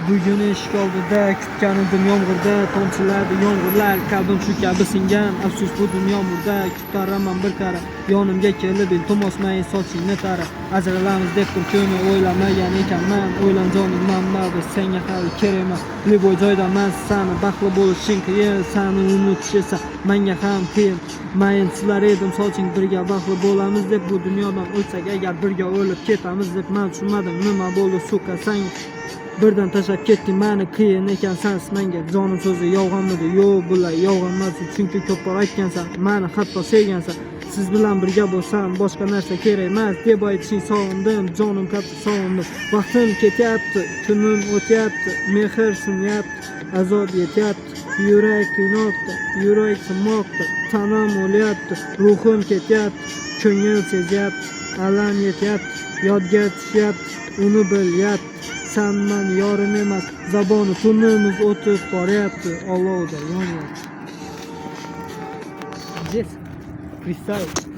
Bugun eshik oldida kutgan edim yomg'irda, tomchilardi yomg'irlar, qalbim shu kabi singan. Afsus bu dunyo murda, kutaraman bir qara. Yonimga kelib iltimosmay sochingni tara. Ajralamiz deb turkuni o'ylamagan ekanman. O'ylam jonim manba biz senga hali kerakman. Liboy joydaman sani baxtli bo'lishing qiyin, sani unutish esa menga ham qiyin. Mayin sizlar edim soching birga baxtli bo'lamiz deb, bu dunyodan o'tsak agar birga o'lib ketamiz deb. Men tushunmadim nima bo'ldi suka sang birdan tashlab ketding meni, qiyin ekan sensiz menga. Jonim so'zi yolg'onmidi? Yo'q, bular yolg'on emas, chunki ko'proq aytgansan, meni hatto sevgansan. Siz bilan birga bo'lsam boshqa narsa kerak emas deb aytishing sog'indim, jonim katta sog'indim. Vaqtim ketyapti, kunim o'tyapti, mehr sinyapti, azob yetyapti, yurak qiynabdi, yurak sinmoqda, tanam o'lyapti, ruhim ketyapti, ko'ngil sezyapti, alam yetyapti, yodga tushyapti, uni bilyapti. Senman yorim emas, zaboni tunimiz o'tib boryapti, olovda yonyapti. Yes, freestyle.